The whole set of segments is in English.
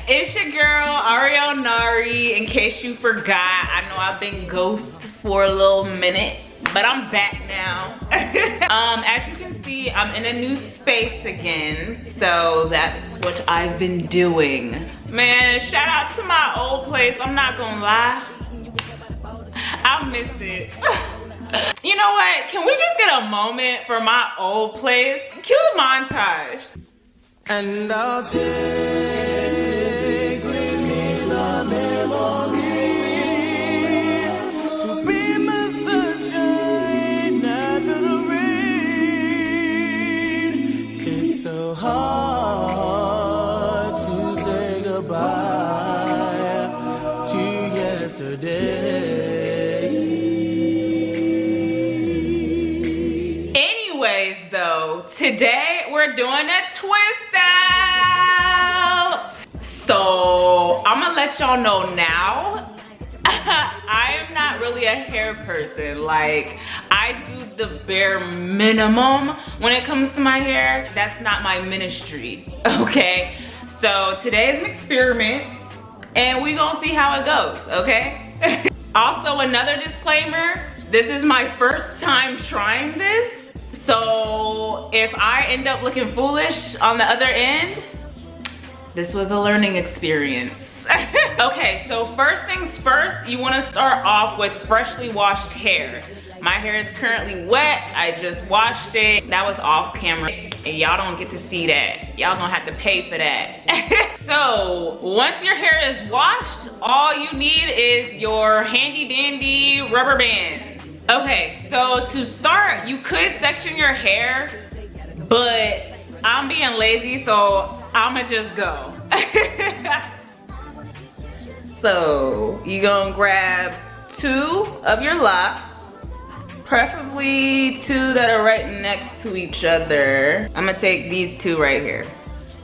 It's your girl, Ahriel Nari. In case you forgot, I know I've been ghost for a little minute, but I'm back now. As you can see, I'm in a new space again, so that's what I've been doing. Man, shout out to my old place. I'm not gonna lie, I miss it. You know what? Can we just get a moment for my old place? Cue the montage. And I'll take with me the memories to be my sunshine after the rain. It's so hard to say goodbye to yesterday. Anyways, though, today we're doing a twist out. So I'm gonna let y'all know now, I am not really a hair person. Like, I do the bare minimum when it comes to my hair. That's not my ministry, okay? So today is an experiment and we gonna see how it goes, okay? Also, another disclaimer, this is my first time trying this. So if I end up looking foolish on the other end, this was a learning experience. Okay, so first things first, you wanna start off with freshly washed hair. My hair is currently wet. I just washed it. That was off camera, and y'all don't get to see that. Y'all gonna have to pay for that. So once your hair is washed, all you need is your handy dandy rubber band. Okay, so to start, you could section your hair, but I'm being lazy, so I'ma just go. So you gonna grab 2 of your locks, preferably 2 that are right next to each other. I'm gonna take these 2 right here.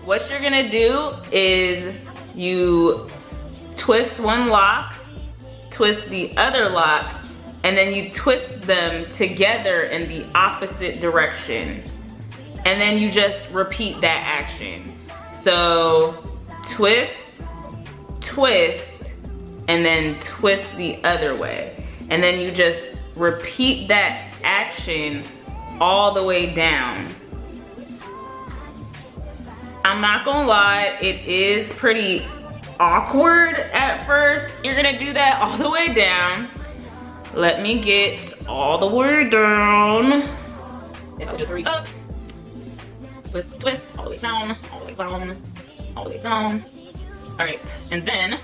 What you're gonna do is you twist one lock, twist the other lock, and then you twist them together in the opposite direction. And then you just repeat that action. So twist, twist, and then twist the other way. And then you just repeat that action all the way down. I'm not gonna lie, it is pretty awkward at first. You're gonna do that all the way down. Let me get all the way down. And I'll just hurry up. Twist, twist, all the way down, all the way down, all the way down. All right, and then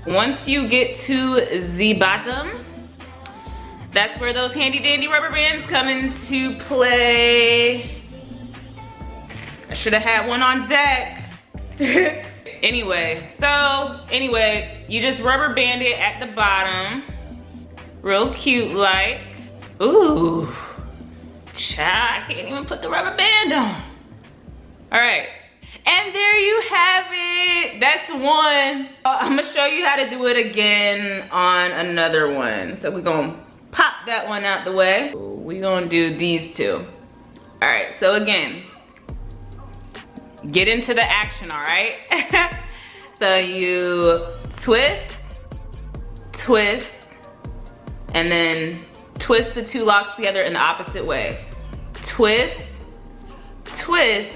once you get to the bottom, that's where those handy dandy rubber bands come into play. I should have had one on deck. Anyway, you just rubber band it at the bottom. Real cute like. Ooh, child, I can't even put the rubber band on. All right, and there you have it. That's one. I'm gonna show you how to do it again on another one. So we're gonna pop that one out the way. We're gonna do these 2. All right, so again, get into the action, all right? So you twist, twist, and then twist the 2 locks together in the opposite way. Twist, twist,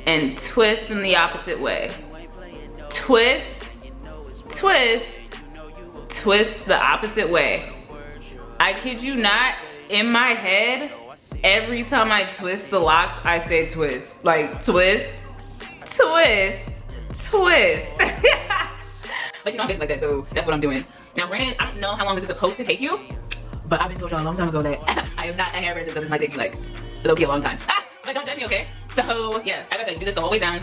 and twist in the opposite way. Twist, twist, twist the opposite way. I kid you not, in my head, every time I twist the locks, I say twist. Like twist, twist, twist. But you know I'm just like that, so that's what I'm doing. Now granted, I don't know how long this is supposed to take you, but I've been told y'all a long time ago that I am not a hairdresser, so this might take me like low-key a long time. But don't judge me, okay? So yeah, I gotta do this the whole way down.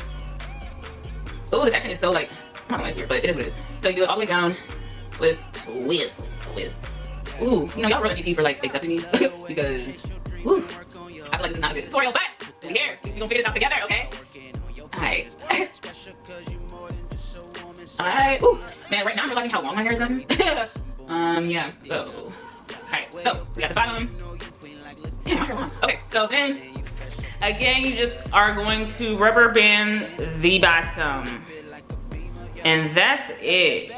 Oh, this action is so like, I don't know why it's weird, but it is what it is. So you do it all the way down, twist, twist, twist. Ooh, you know, y'all really need for like accepting me because, ooh, I feel like this is not a good tutorial, but we're here. We're gonna figure this out together, okay? Alright. Alright, ooh, man, right now I'm realizing how long my hair is gotten. Yeah, so, alright, so we got the bottom. Okay, so then, again, you just are going to rubber band the bottom. And that's it.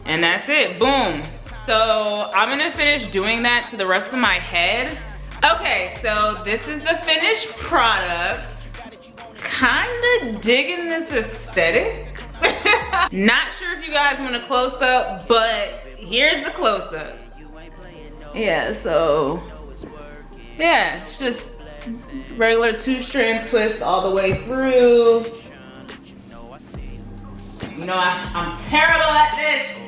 And that's it, boom. So I'm gonna finish doing that to the rest of my head. Okay, so this is the finished product. Kinda digging this aesthetic. Not sure if you guys want a close up, but here's the close up. Yeah, so, yeah, it's just regular 2-strand twist all the way through. You know, I'm terrible at this.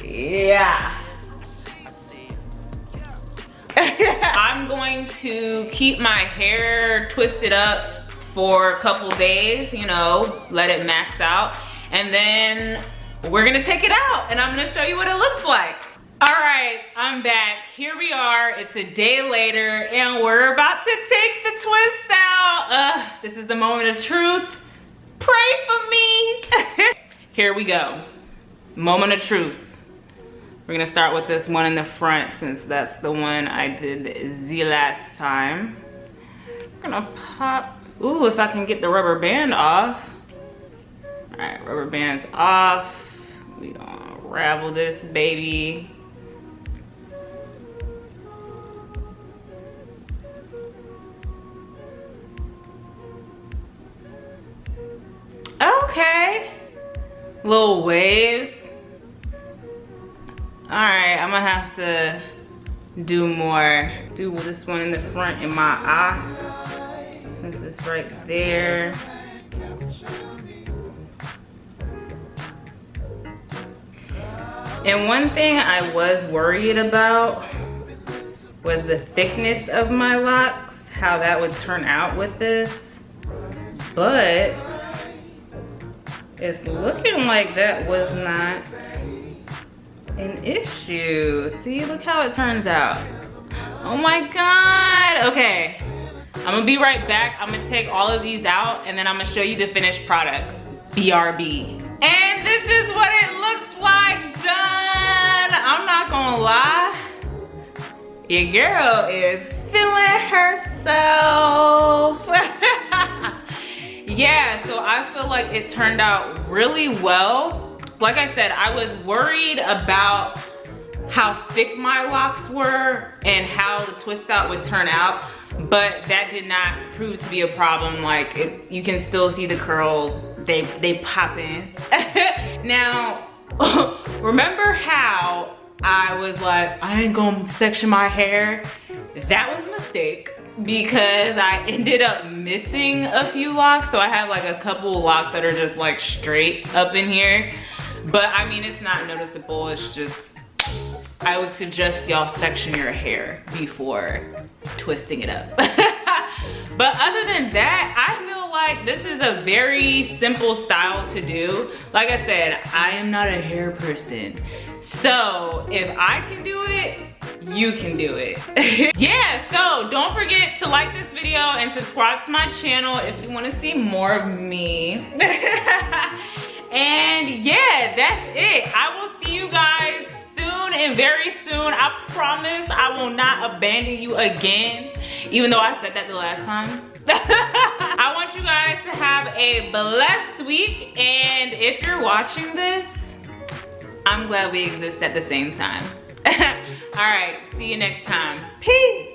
Yeah. I'm going to keep my hair twisted up for a couple days, you know, let it max out. And then we're gonna take it out and I'm gonna show you what it looks like. All right, I'm back. Here we are, it's a day later and we're about to take the twist out. This is the moment of truth. Pray for me. Here we go. Moment of truth. We're gonna start with this one in the front since that's the one I did the last time. I'm gonna pop, ooh, if I can get the rubber band off. All right, rubber band's off. We gonna unravel this baby. Okay, little waves. All right, I'm gonna have to do more. Do this one in the front in my eye, since it's right there. And one thing I was worried about was the thickness of my locks, how that would turn out with this. But it's looking like that was not an issue. See, look how it turns out. Oh my God. Okay, I'm gonna be right back. I'm gonna take all of these out and then I'm gonna show you the finished product. BRB. And this is what it looks like done. I'm not gonna lie, your girl is feeling herself. Yeah, so I feel like it turned out really well. Like I said, I was worried about how thick my locks were and how the twist out would turn out, but that did not prove to be a problem. Like, you can still see the curls, they pop in. Now, remember how I was like, I ain't gonna section my hair? That was a mistake because I ended up missing a few locks. So I have like a couple locks that are just like straight up in here. But I mean, it's not noticeable, it's just, I would suggest y'all section your hair before twisting it up. But other than that, I feel like this is a very simple style to do. Like I said, I am not a hair person. So if I can do it, you can do it. Yeah, so don't forget to like this video and subscribe to my channel if you want to see more of me. And yeah, that's it. I will see you guys soon and very soon. I promise I will not abandon you again, even though I said that the last time. I want you guys to have a blessed week, and if you're watching this, I'm glad we exist at the same time. All right, see you next time. Peace.